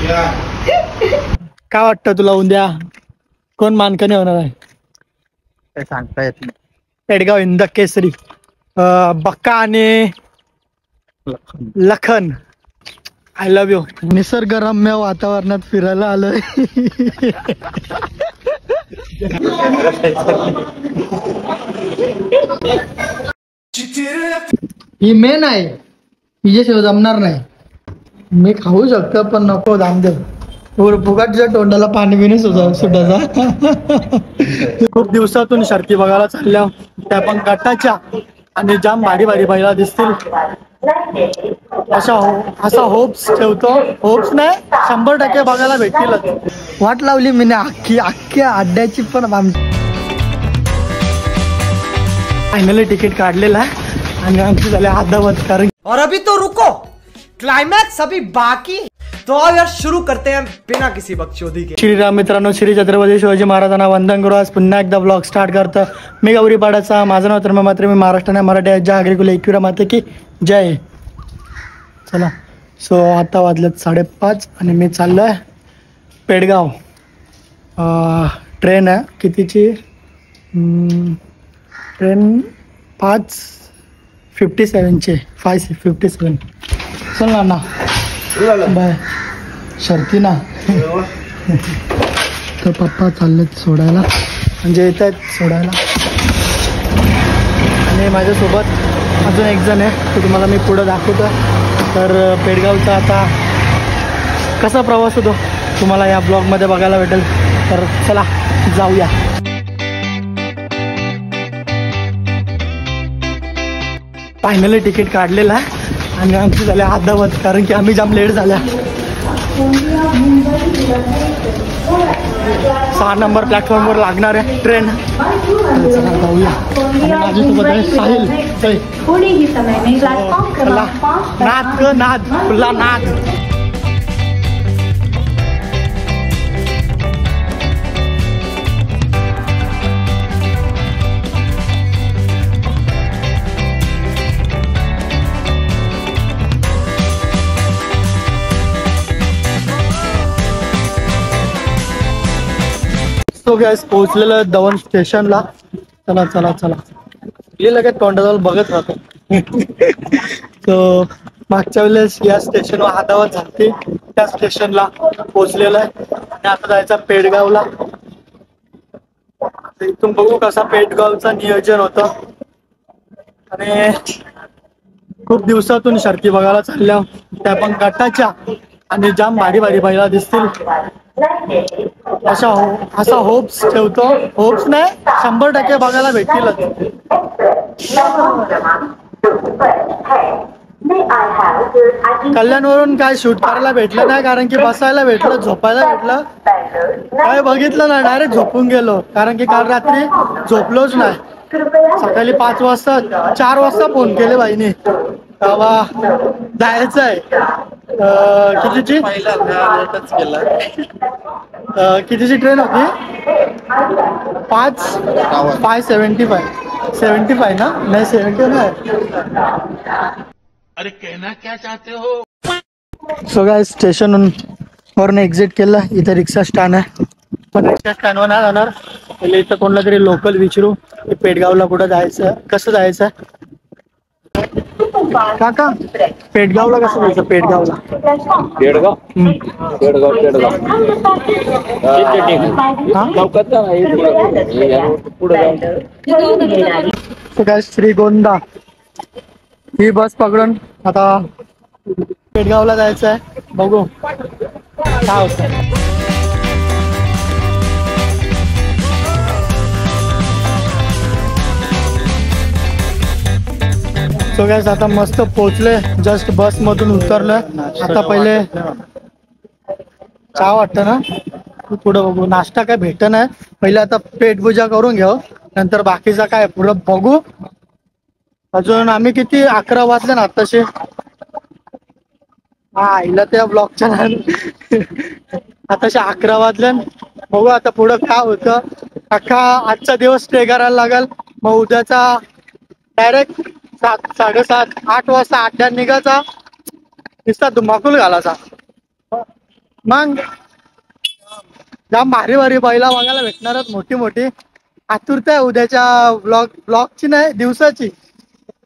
काय वाटतं तुला उद्या कोण मानकने होणार आहे? काय सांगता येत नाही. पेडगाव इंद केसरी बक्का आणि लखन. I love you. निसर्गरम्य वातावरणात फिरायला आलोय. ही मेन आहे, हिच्याशिवाय जमणार नाही. मी खाऊ शकतो पण नको दामदेव. फुगाटच्या तोंडाला पाणी बिणी सुटायचा. खूप दिवसातून शर्ती बघायला चालल्या, त्या पण गटाच्या, आणि जाम भारी भारी बैला दिसतील असा होप्स ठेवतो. होप्स नाही, 100% बघायला भेटतीलच. वाट लावली मी अख्ख्या अड्ड्याची पण. फायनली तिकीट काढलेलं आहे आणि आमची झाले अद्यावत. कारण और अभी तो रुको, क्लाइमैक्स अभी बाकी. तो अब यार शुरू करते हैं बिना किसी बकचोदी के. श्रीराम मित्रांनो, श्री छत्रपती शिवाजी महाराजांना वंदन करू. आज पुन्हा एकदा ब्लॉग स्टार्ट करतं मी गौरीपाड्याचा. माझं नाव तर मात्र मी महाराष्ट्राने मराठी आहे. जय हगरी एकविरा माते की जय. चला, सो आता वाजलेत 5:30 आणि मी चाललोय पेडगाव. ट्रेन आहे कितीची? ट्रेन 5:57ची. 5:57. चल ना बाय. शर्ती ना. तर पप्पा चाललेत सोडायला, म्हणजे येत आहेत सोडायला. आणि माझ्यासोबत अजून एक जण आहे, तो तुम्हाला मी पुढं दाखवतो. तर पेडगावचा आता कसा प्रवास होतो तुम्हाला या ब्लॉगमध्ये बघायला भेटेल. तर चला जाऊया. फायनली तिकीट काढलेलं आहे आणि आमची झाल्या अद्यावत, कारण की आम्ही जाम लेट झाल्या. 6 नंबर प्लॅटफॉर्मवर लागणार आहे ट्रेन. चला जाऊया. आणि माझ्यासोबत आहे साहिल. नाद ग नाद, खुला नाद. तो गॅस पोहोचलेला दवण स्टेशनला. चला चला चला. हे लगेच तोंडाजवळ बघत राहतो. तो मागच्या वेळेस या स्टेशनवर अद्यावत झाली, त्या स्टेशनला पोहोचलेला आहे. आणि आता जायचा पेडगावला. इथून बघू कसा पेडगावचा नियोजन होतं. आणि खूप दिवसातून शर्ती बघायला चालल्या, त्या पण गटाच्या, आणि जाम भारी भारी बैला दिसतील असा होप्स ठेवतो. होप्स नाही, 100% बघायला भेटतीलच. कल्याणवरून काय शूट करायला भेटलं नाही, कारण की बसायला भेटलं, झोपायला भेटलं, काय बघितलं नाही. डायरेक्ट झोपून गेलो, कारण की काल रात्री झोपलोच नाही. सकाळी 5 वाजता 4 वाजता फोन केले बाईने, तेव्हा जायचं आहे. कितीची कितीची ट्रेन होती? 5:75 ना? नाही 70 नाही. अरे कहना क्या चाहते हो? सो काय स्टेशन वरून एक्झिट केलं. इथे रिक्षा स्टँड आहे, पण रिक्षा स्टँडवर नाही जाणार. पहिले इथं कोणला तरी लोकल विचारू पेडगावला कुठं जायचं, कसं जायचं. काका पेडगावला कसं जायचं? पेडगावला पेडगाव पेडगाव पेडगाव काय श्रीगोंदा ही बस पकडून आता पेडगावला जायचं आहे. बघू काय होतं. सो गॅस आता मस्त पोहोचले, जस्ट बस मधून उतरलोय. आता पहिले चहा वाटतं ना, पुढं बघू. नाश्ता काय भेट नाही, पहिले आता पेटपूजा करून घेऊ, नंतर बाकीचा काय पुढं बघू. अजून आम्ही किती 11 वाजले ना आताशे. हा हिला त्या ब्लॉकच्या आताशे 11 वाजले. बघू आता पुढं काय होतं. अख्खा आजचा दिवस स्टे करायला लागेल, मग उद्याचा डायरेक्ट 7, 7:30, 8 वाजता अड्ड्यात निघायचा. नुसता धुमाकूल घालायचा. मग जाम भारी भारी बैला बघायला भेटणारच, मोठी मोठी. आतुरता आहे उद्याच्या ब्लॉगची नाही, दिवसाची.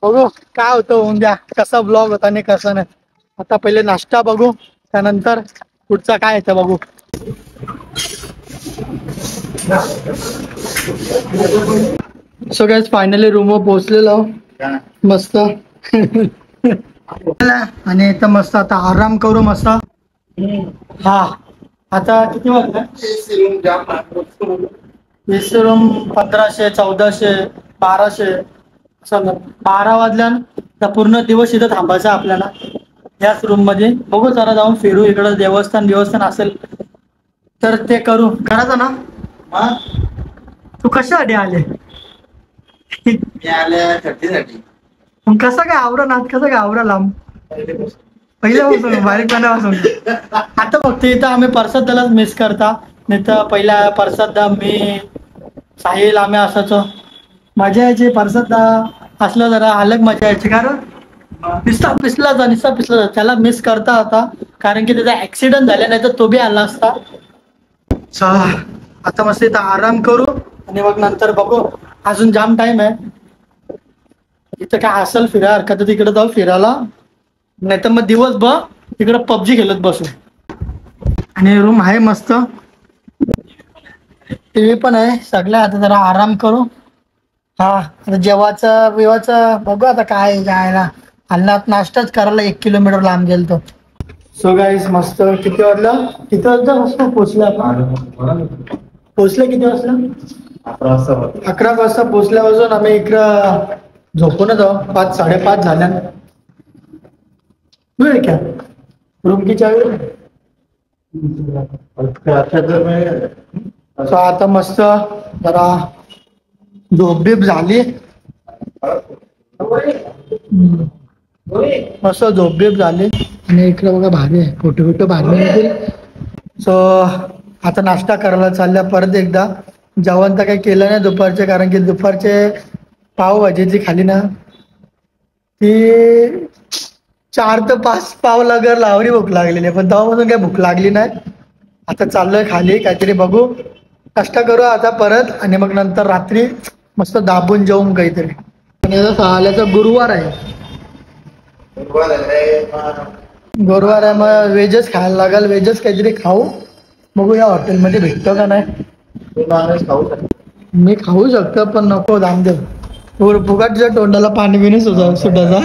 बघू काय होतं उद्या, कसा ब्लॉग होता आणि कसा नाही. आता पहिले नाश्ता बघू, त्यानंतर पुढचा काय येतं बघू. सो गाइस फायनली रूमवर पोहोचलेलो मस्त. आणि इथं मस्त आता आराम करू मस्त. हा आता किती वाजले? एसी रूम 1500 1400 1200 असं 12 वाजल्यानंतर पूर्ण दिवस इथं थांबायचं आपल्याला याच रूम मध्ये. बघू जरा जाऊन फिरू, इकडं देवस्थान असेल तर ते करू. करायचं ना. तू कशासाठी आले? मग कसं काय आवरा ना, कसं काय आवरा लांब पहिल्यापासून बारीकपणापासून. आता फक्त इथं आम्ही परसादालाच मिस करता, नाही तर पहिला परसादा मी साहिल आम्ही असायचो. मजा यायची परसादा असलं जरा अलग मजा यायची. कारण निस्ता पिसला त्याला मिस करता होता, कारण की त्याचा ऍक्सिडेंट झाला, नाही तर तो बी आला असता. चला आता मस्त इथं आराम करू आणि मग नंतर बघू. अजून जाम टाइम आहे. इथं काय असेल फिरा हरकत तिकडे जाऊ फिरायला, नाही तर मग दिवसभर तिकडे पबजी खेळत बसू. आणि रूम आहे मस्त, टीव्ही पण आहे सगळं. आता जरा आराम करू. हा आता जेवायचं बघू आता काय जायला. अन्नात नाश्ताच करायला 1 किलोमीटर लांब गेल तो. सो गाईस मस्त किती वाजला मस्त पोचले आपण. पोचले किती वाजता? 11 वाजता पोचल्यापासून आम्ही इकडं झोपूनच जाऊ. 5 साडेपाच झाल्या. वेळ क्या रूम की चावी. सो आता मस्त जरा झोपबीप झाली, मस्त झोपबीप झाली. आणि इकडे बघा भारी आहे, फोटो भारी येतील. सो आता नाश्ता करायला चालल्या परत एकदा. जेवण तर काही केलं नाही दुपारचे, कारण की दुपारचे पावभाजी जी खाली ना ती 4 ते 5 पाव लागर लावरी भूक लागलेली, पण तेव्हापासून काही भूक लागली नाही. आता चाललोय खाली काहीतरी बघू, कष्ट करू आता परत. आणि मग नंतर रात्री मस्त दाबून जेवून काहीतरी. आणि आल्याचा गुरुवार आहे, मग व्हेजच खायला लागेल. व्हेजच काहीतरी खाऊ. बघू या हॉटेलमध्ये भेटतो का नाही. मी खाऊ शकतो पण नको दामदेव. फुगाटच्या तोंडाला पाणी बिणी सुटायचा.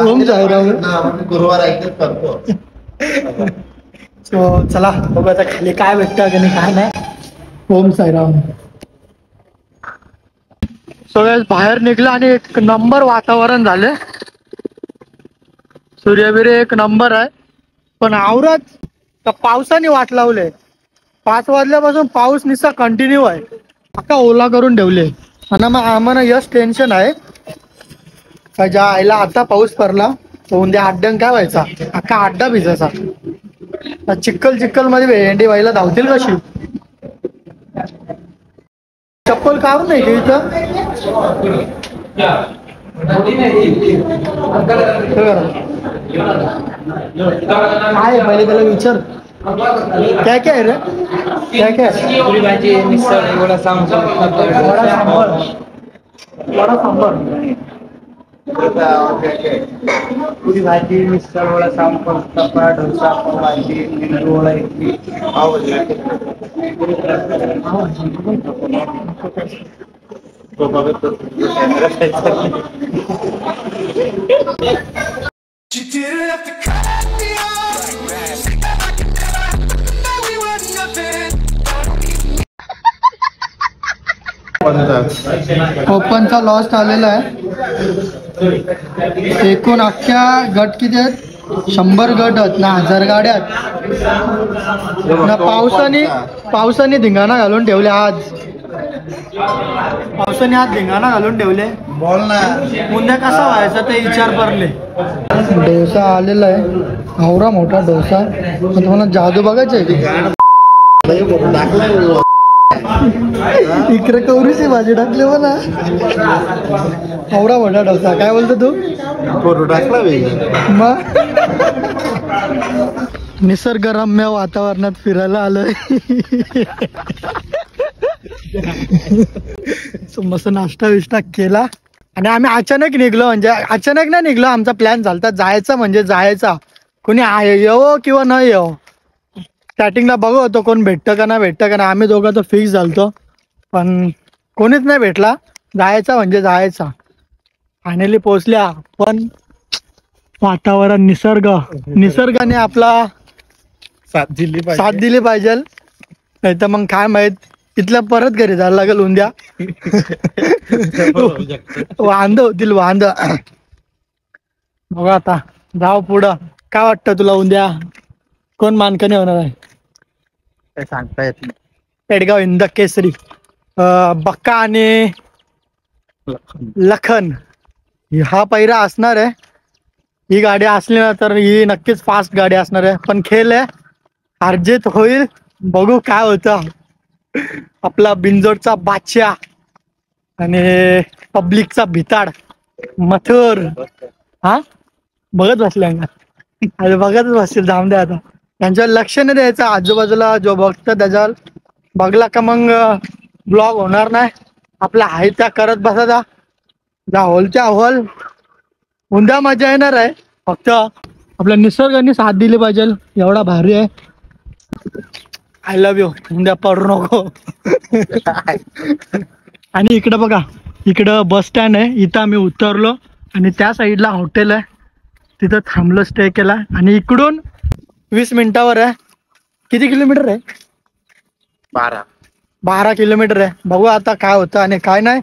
ओम साईराम. सो चला बघू आता खाली काय भेटतं का नाही काय नाही. ओम साईराम. सगळ्यात बाहेर निघलं आणि 1 नंबर वातावरण झाले. सूर्यबिरे 1 नंबर आहे. पण आवरात तर पावसाने वाट लावले. 5 वाजल्यापासून पाऊस निस्ता कंटिन्यू आहे. अख्खा ओला करून ठेवले. आणि मग आम्हाला यश टेन्शन आहे का ज्या आईला आता पाऊस पडला तर उद्या अड्ड्यान काय व्हायचा, अख्खा अड्डा भिजायचा. चिक्कल मध्ये भेंडी व्हायला धावतील कशी. चप्पल काढून नाही की इथं काय पहिले त्याला विचार क्या क्या है रे, क्या क्या है. पुरी भाजी मिसळ वडा सांबार. पुरी भाजी मिसळ वडा सांबार उत्तप्पा डोसा पाव भाजी मेंदू वडा इडली पावभाजी. ओपनचा लॉस आलेला आहे. एकूण अख्ख्या गट किती आहेत? 100 गट आहेत ना, 1000 गाड्या आहेत ना. पावसाने धिंगाणा घालून ठेवले आज. पावसाने आज धिंगाणा घालून ठेवले. बोल ना उद्या कसा व्हायचा ते विचार पडले. डोसा आलेला आहे, आवरा मोठा डोसा. तुम्हाला जादू बघायची आहे. इकडे कवरीची भाजी टाकली मला. आवरा मोठा डोसा. काय बोलतो तू? फोटो टाकला मग निसर्गरम्य वातावरणात फिरायला आलोय. मस्त नाश्ता विष्टा केला आणि आम्ही अचानक निघलो. म्हणजे अचानक नाही निघलो, आमचा प्लॅन झालता जायचा म्हणजे जायचा. कोणी येवो किंवा न येवो. स्टार्टिंगला बघू होतो कोण भेटतं का ना भेटतं का ना. आम्ही दोघं तर फिक्स झालतो पण कोणीच नाही भेटला. जायचा म्हणजे जायचा. फायनली पोहोचल्या. पण वातावरण निसर्गाने आपला साथ दिली पाहिजे. नाही तर मग काय माहित इथल्या परत घरी जायला लागेल उद्या. वांद होतील वांद. बघा आता जाऊ पुढं. काय वाटतं तुला उद्या कोण मानकने होणार आहे? काय सांगता येत नाही. पेडगाव इंद केसरी बक्का आणि लखन हा पहिरा असणार आहे. ही गाडी असली ना तर ही नक्कीच फास्ट गाडी असणार आहे. पण खेळ आहे, अर्जित होईल. बघू काय होतं. आपला बिंजोडचा बादशाह आणि पब्लिकचा भिताड मथुर. हा बघत बसले अरे बघतच बसतील. जाऊन द्या आता. त्यांच्यावर लक्ष नाही द्यायचं. आजूबाजूला जो बघतो त्याच्यावर बघला का मग ब्लॉग होणार नाही. आपल्या आहे त्या करत बसायचा. जा होलच्या होल. उद्या मजा येणार आहे. फक्त आपल्या निसर्गाने साथ दिली पाहिजे. एवढा भारी आहे. I love you. उद्या पडू नको. आणि इकडं बघा, इकडं बस स्टँड आहे. इथं आम्ही उतरलो आणि त्या साईडला हॉटेल आहे. तिथं थांबलो, स्टे केला. आणि इकडून 20 मिनिटावर आहे. किती किलोमीटर आहे? 12 किलोमीटर आहे. बघू आता काय होतं आणि काय नाही.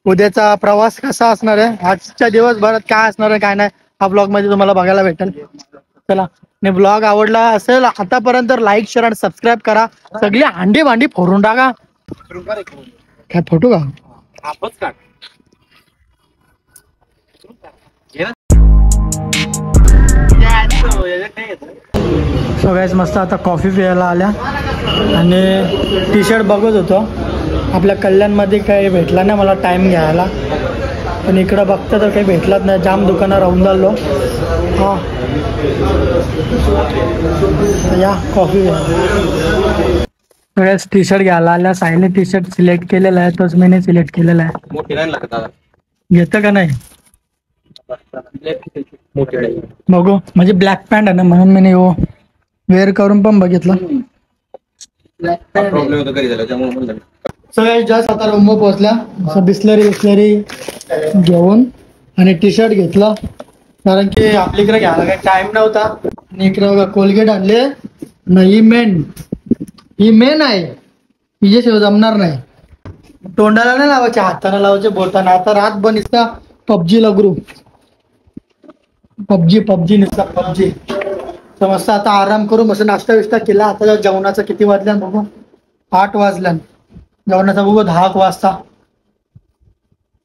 उद्याचा प्रवास कसा असणार आहे, आजच्या दिवसभरात काय असणार आहे काय नाही, हा ब्लॉग मध्ये तुम्हाला बघायला भेटेल. चला, आणि ब्लॉग आवडला असेल आतापर्यंत लाईक शेअर आणि सबस्क्राईब करा. सगळी हांडी भांडी फोडून टाका. काय फोटो का? सगळ्याच मस्त आता कॉफी प्यायला आल्या आणि टी शर्ट बघत होतो. आपल्या कल्याणमध्ये काही भेटला नाही मला टाइम घ्यायला. पण इकडं बघता तर काही भेटलाच नाही. जाम दुकानं राहून चाललो. हा या कॉफी सगळ्याच टी शर्ट घ्यायला आल्या. साईने टी शर्ट सिलेक्ट केलेला आहे, तोच मी सिलेक्ट केलेला आहे. घेतं का नाही बघू. म्हणजे ब्लॅक पॅन्ट आहे ना म्हणून मी वेअर करून पण बघितलं. सगळ्यात जास्त आता रूम पोहोचल्या. असं बिस्लरी घेऊन आणि टी शर्ट घेतलं कारण की आपल्या इकडे घ्यायला काही टाइम नव्हता. आणि इकडे बघा कोलगेट आणले ना. ही मेन आहे. हिच्याशिवाय जमणार नाही. तोंडाला नाही लावायचे, हाताने लावायचे, बोटाने. आता रात बन इसका पबजीला ग्रुप पबजी निसता पबजी. तर मस्त आता आराम करू. मस्त नाश्ता विष्टा केला. आता जेवणाचं किती वाजल्या बघू. 8 वाजल्या. जेवणाचा बघू 10 वाजता.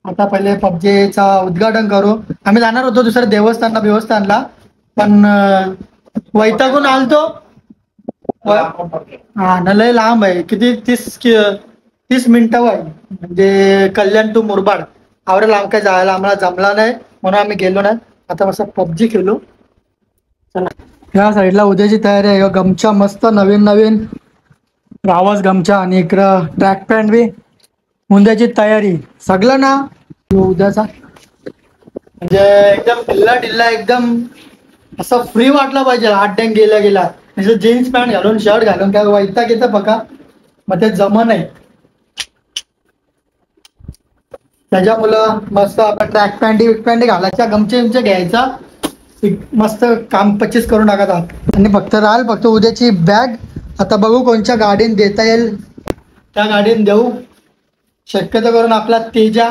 आता पहिले पबजीचा उद्घाटन करू. आम्ही जाणार होतो दुसऱ्या देवस्थानला पण वैतागून आलतो. हा ना, लय लांब आहे. किती 30 मिनिटं आहे. म्हणजे कल्याण टू मुरबाड आवडे लांब काय जायला आम्हाला जमला नाही म्हणून आम्ही गेलो नाही. आता मस्त पबजी खेळू. चला, या साईडला उद्याची तयारी आहे. गमछा मस्त नवीन रावस गमछा आणि इकडं ट्रॅक पॅन्ट बी. उद्याची तयारी सगळं ना उद्याचा म्हणजे एकदम ढिल्ला एकदम असं फ्री वाटलं पाहिजे. हात डॅंग गेला जीन्स पॅन्ट घालून शर्ट घालून काय वैताग येतं बघा. मग ते जमन आहे. त्याच्यामुळं मस्त आपण ट्रॅक पॅन्ट घालायच्या, गमचे घ्यायचा, मस्त काम 25 करून टाकायचा. आणि फक्त उद्याची बॅग. आता बघू कोणत्या गाडीने देता येईल त्या गाडीने देऊ. शक्यतो करून आपला तेजा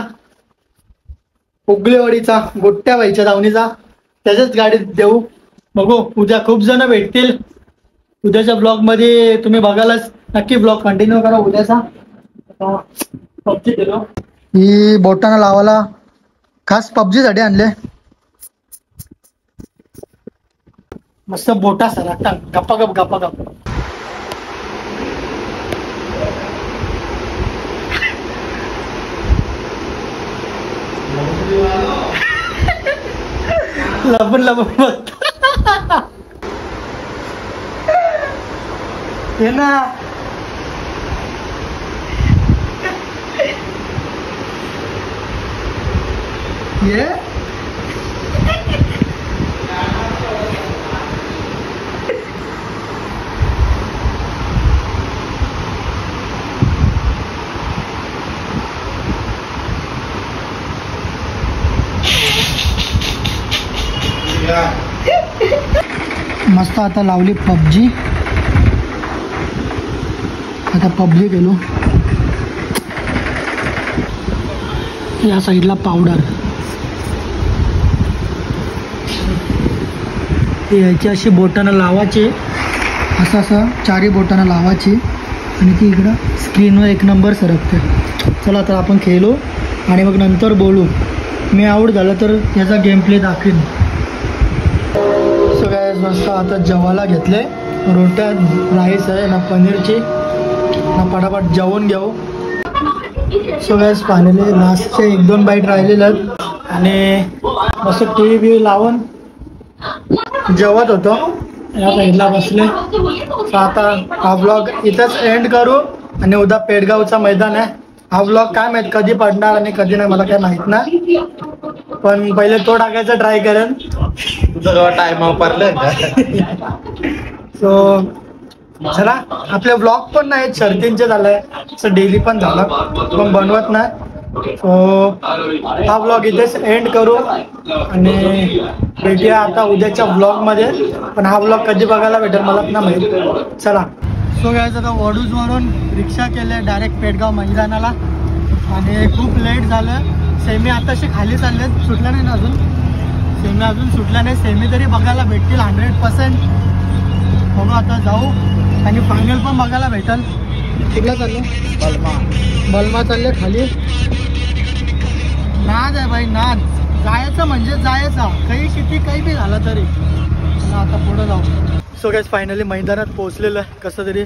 उगलेवाडीचा गोट्या व्हायच्या दावणीचा त्याच्याच गाडीत देऊ. बघू उद्या खूप जण भेटतील. उद्याच्या ब्लॉग मध्ये तुम्ही बघायलाच नक्की ब्लॉग कंटिन्यू करा उद्याचा. पबजी दिलो. ही बोटानं लावायला खास पबजीसाठी आणले. मस्त बोटा सर आता गप्पा लपून हे ना ये मस्त आता लावली पबजी. आता पबजी गेलो. या साईडला पावडर याची अशी बोटानं लावायची, असं असं चारी बोटानं लावायची आणि ती इकडं स्क्रीनवर एक नंबर सरकते. चला तर आपण खेळलो आणि मग नंतर बोलू. मी आऊट झालं तर याचा गेम प्ले दाखवेन. सो काय मस्त आता जेवायला घेतले. रोट्या राईस आहे ना पनीरची ना पटापट जेवून घेऊ. सो गॅस फायनली लास्टचे 1-2 बाईट राहिलेले आहेत आणि मस्त टी व्ही लावून जेवत होतो. या साईडला बसले. सो आता हा ब्लॉग इथंच एंड करू आणि उद्या पेडगावचा मैदान आहे. हा ब्लॉग काय माहीत कधी पडणार आणि कधी नाही मला काय माहीत नाही, पण पहिले तो टाकायचा ट्राय करेन. तुझं टाइम पडलं का? सो चला आपले ब्लॉग पण नाही शर्तींचे झालंय, असं डेली पण झालं पण बनवत नाही. सो हा ब्लॉग इथेच एंड करू आणि भेटूया आता उद्याच्या ब्लॉगमध्ये. पण हा ब्लॉग कधी बघायला भेटेल मला पण माहीत. चला सो गाइस आता वडूजवरून रिक्षा केले डायरेक्ट पेडगाव मैदानाला आणि खूप लेट झालं. सेमी आताशी खाली चाललेत, सुटल्या नाही ना अजून. सेमी अजून सुटल्या नाही. सेमी तरी बघायला भेटतील 100%. बघू आता जाऊ आणि फायनल पण बघायला भेटेल. कुठला चाललो? बलमा चालले खाली. नाद आहे भाई नाद. जायचं म्हणजे जायचा, काही किती काही बी झालं तरी. चला आता पुढं जाऊ. सो गाइस फायनली मैदानात पोहोचलेलं आहे कसं तरी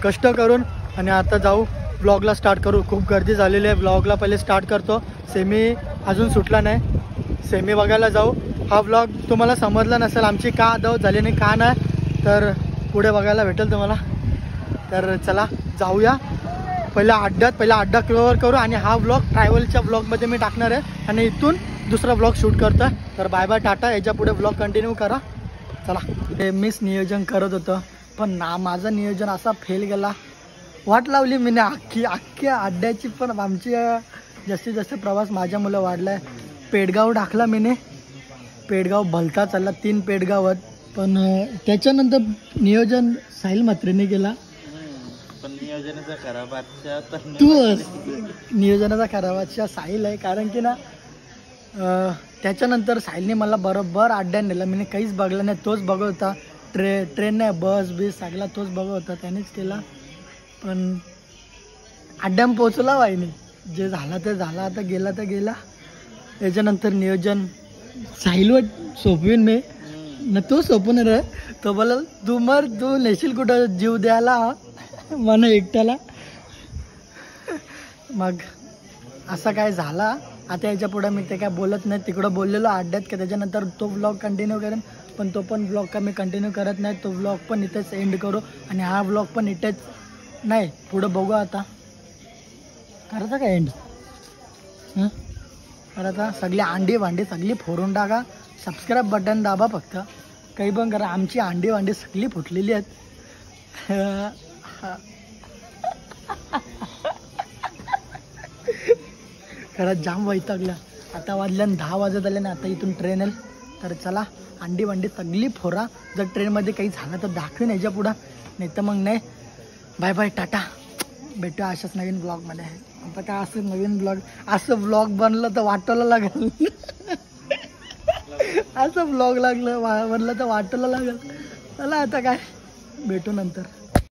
कष्ट करून आणि आता जाऊ ब्लॉगला स्टार्ट करू. खूप गर्दी झालेली आहे. ब्लॉगला पहिले स्टार्ट करतो. सेमी अजून सुटला नाही, सेमी बघायला जाऊ. हा ब्लॉग तुम्हाला समजला नसेल आमची का अदावत झाली नाही का नाही, तर पुढे बघायला भेटेल तुम्हाला. तर चला जाऊया. पहिला अड्डा क्लिअर करू आणि हा ब्लॉग ट्रॅव्हलच्या ब्लॉगमध्ये मी टाकणार आहे आणि इथून दुसरा ब्लॉग शूट करतो आहे. तर बाय बाय टाटा. याच्या पुढे ब्लॉग कंटिन्यू करा. चला. हे मीच नियोजन करत होतं पण माझं नियोजन असा फेल गेला. वाट लावली मी अख्ख्या अड्ड्याची, पण आमची जास्तीत जास्त प्रवास माझ्या मुलं वाढला आहे. पेडगाव टाकला मीने. पेडगाव भलता चालला. 3 पेडगावात. पण त्याच्यानंतर नियोजन साहिल म्हात्रेने केला. पण नियोजनाचा खराब नियोजनाचा खराबादशा साहिल आहे. कारण की ना त्याच्यानंतर साहिलने मला बरोबर अड्ड्यात नेला. मी काहीच बघलं नाही. तोच बघत होता. ट्रेन नाही बस बीस सगळा तोच बघत होता. त्यानेच केला. पण अड्ड्यात पोचला वाईने. जे झाला ते झाला. आता गेला तर गेला. त्याच्यानंतर नियोजन साहिलवर सोपवीन मी ना. तो सोपून रे. तो बोला तू नेशील कुठं जीव द्यायला मन एकट्याला. मग असं काय झाला. आता याच्या पुढे मी ते काय बोलत नाही. तिकडं बोललेलो अड्ड्यात की त्याच्यानंतर तो ब्लॉग कंटिन्यू करेन, पण तो पण ब्लॉग का मी कंटिन्यू करत नाही. तो ब्लॉग पण इथेच एंड करू आणि हा ब्लॉग पण इथेच नाही. पुढं बघू आता करायचं का एंड. तर आता सगळी अंडी वांडी सगळी फोडून टाका. सबस्क्राईब बटन दाबा फक्त. काही पण करा. आमची अंडी वांडी सगळी फुटलेली आहेत. खरंच जाम वैतागल्या. आता वाजल्यान 10 वाजत आले ना. आता इथून ट्रेन येईल. तर चला अंडी वांडी सगळी फोरा. जर ट्रेनमध्ये काही झालं तर दाखवेन याच्या पुढं, नाही तर मग नाही. Bye bye tata. भेटूया अशाच नवीन ब्लॉगमध्ये. आता काय असं नवीन ब्लॉग असं ब्लॉग बनलं तर वाटायला लागेल. असं ब्लॉग बनलं तर वाटायला लागेल. चला आता काय भेटू नंतर.